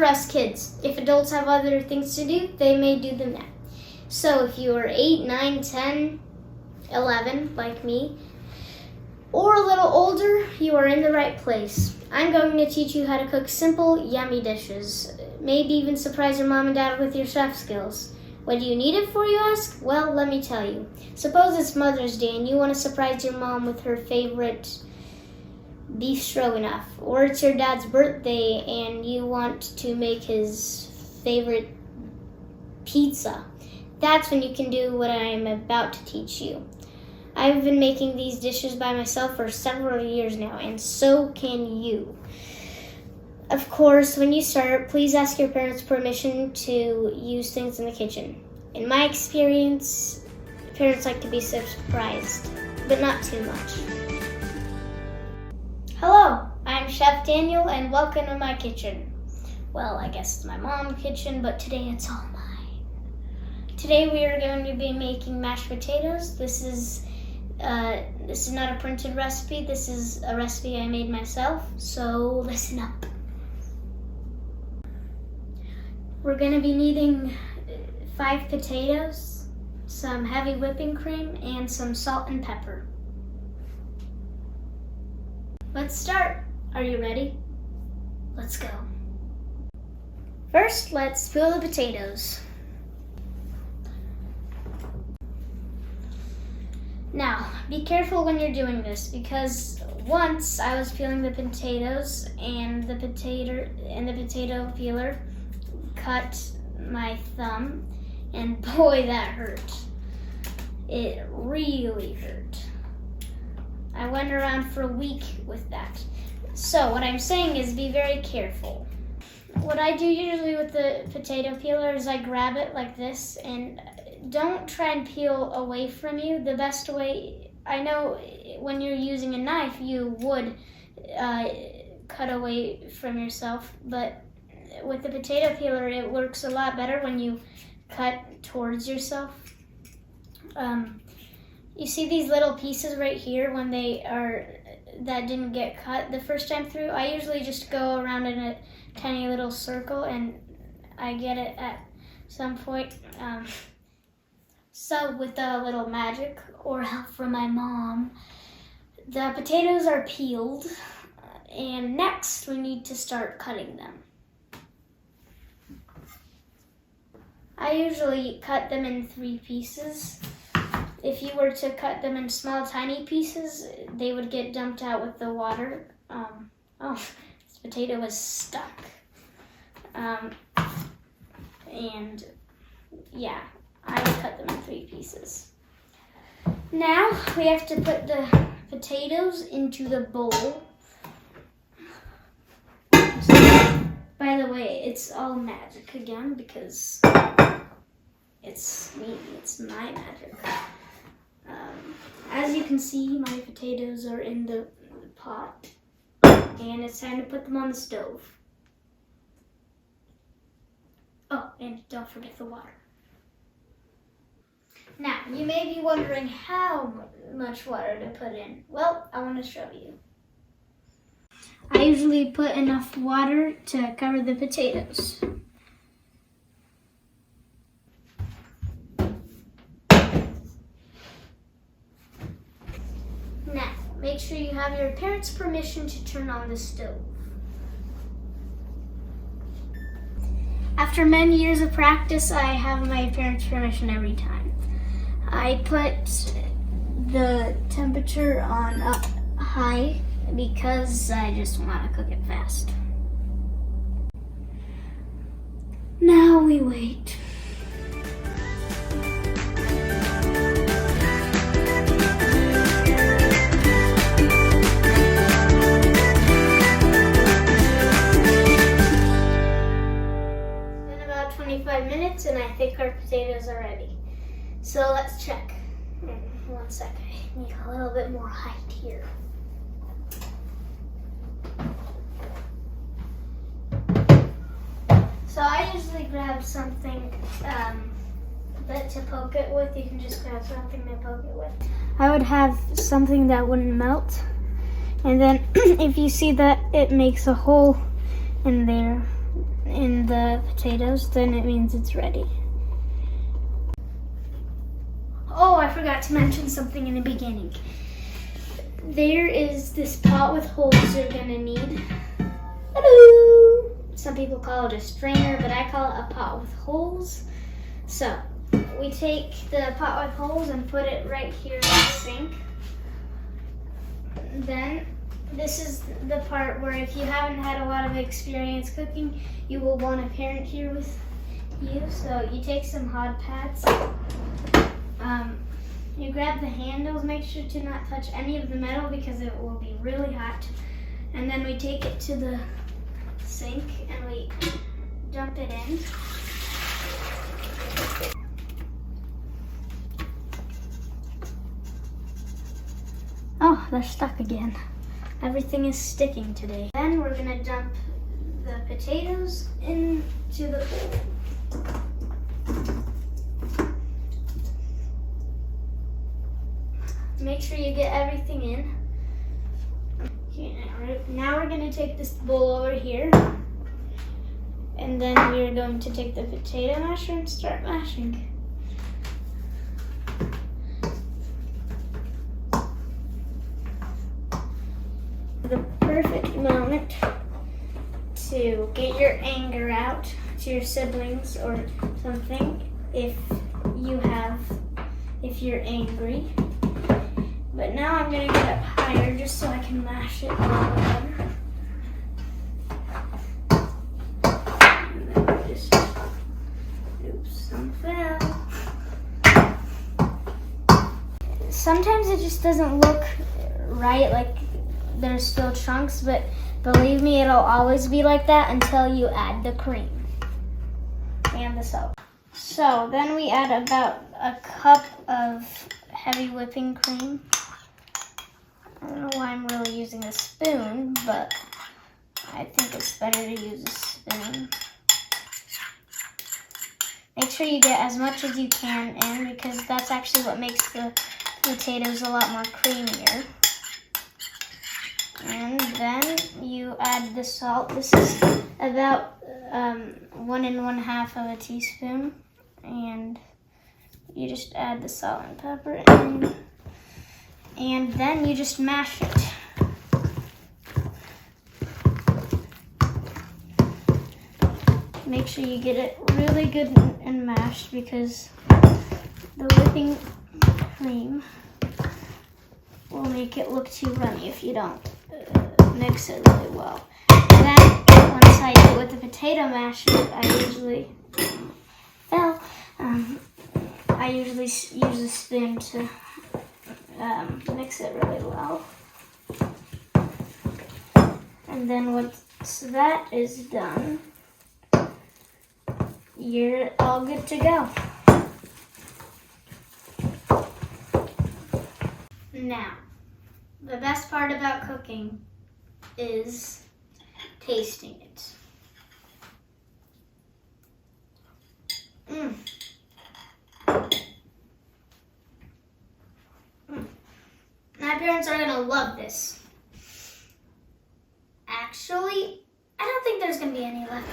for us kids. If adults have other things to do, they may do them now. So if you are 8, 9, 10, 11, like me, or a little older, you are in the right place. I'm going to teach you how to cook simple, yummy dishes. Maybe even surprise your mom and dad with your chef skills. What do you need it for, you ask? Well, let me tell you. Suppose it's Mother's Day and you want to surprise your mom with her favorite beef stroganoff. Or it's your dad's birthday and you want to make his favorite pizza. That's when you can do what I am about to teach you. I've been making these dishes by myself for several years now, and so can you. Of course, when you start, please ask your parents' permission to use things in the kitchen. In my experience, parents like to be surprised, but not too much. Hello, I'm Chef Daniel, and welcome to my kitchen. Well, I guess it's my mom's kitchen, but today it's all mine. Today we are going to be making mashed potatoes. This is not a printed recipe. This is a recipe I made myself, so listen up. We're going to be needing 5 potatoes, some heavy whipping cream, and some salt and pepper. Let's start. Are you ready? Let's go. First, let's peel the potatoes. Now, be careful when you're doing this because once I was peeling the potatoes and the potato peeler cut my thumb, and boy, that hurt. It really hurt. I went around for a week with that. So what I'm saying is be very careful. What I do usually with the potato peeler is I grab it like this and don't try and peel away from you. The best way, I know when you're using a knife, you would cut away from yourself, but with the potato peeler, it works a lot better when you cut towards yourself. You see these little pieces right here that didn't get cut the first time through? I usually just go around in a tiny little circle and I get it at some point. So with a little magic or help from my mom, the potatoes are peeled, and next we need to start cutting them. I usually cut them in 3 pieces. If you were to cut them in small, tiny pieces, they would get dumped out with the water. This potato was stuck. And yeah, I would cut them in 3 pieces. Now we have to put the potatoes into the bowl. By the way, it's all magic again because it's me, it's my magic. As you can see, my potatoes are in the pot and it's time to put them on the stove. Oh, and don't forget the water. Now, you may be wondering how much water to put in. Well, I want to show you. I usually put enough water to cover the potatoes. Now, make sure you have your parents' permission to turn on the stove. After many years of practice, I have my parents' permission every time. I put the temperature on high because I just want to cook it fast. Now we wait. It's been about 25 minutes and I think our potatoes are ready. So let's check. 1 second, I need a little bit more height here. So I usually grab something to poke it with. You can just grab something to poke it with. I would have something that wouldn't melt. And then if you see that it makes a hole in there, in the potatoes, then it means it's ready. Oh, I forgot to mention something in the beginning. There is this pot with holes you're gonna need. Hello! Some people call it a strainer, but I call it a pot with holes. So, we take the pot with holes and put it right here in the sink. Then, this is the part where if you haven't had a lot of experience cooking, you will want a parent here with you. So, you take some hot pads. You grab the handles, make sure to not touch any of the metal because it will be really hot. And then we take it to the sink and we dump it in. Oh, they're stuck again. Everything is sticking today. Then we're gonna dump the potatoes into the bowl. Make sure you get everything in. Okay, now we're going to take this bowl over here. And then we're going to take the potato masher and start mashing. The perfect moment to get your anger out to your siblings or something if you're angry. But now I'm going to get up higher just so I can mash it a little better. And then just, oops, some fell. Sometimes it just doesn't look right, like there's still chunks, but believe me, it'll always be like that until you add the cream and the salt. So then we add about a cup of heavy whipping cream. I don't know why I'm really using a spoon, but I think it's better to use a spoon. Make sure you get as much as you can in because that's actually what makes the potatoes a lot more creamier. And then you add the salt. This is about 1 1/2 of a teaspoon. And you just add the salt and pepper in. And then you just mash it. Make sure you get it really good and mashed because the whipping cream will make it look too runny if you don't mix it really well. Then once I do it with the potato masher, I usually use a spoon to mix it really well. And then once that is done, you're all good to go. Now, the best part about cooking is tasting it. My parents are gonna love this. Actually, I don't think there's gonna be any left.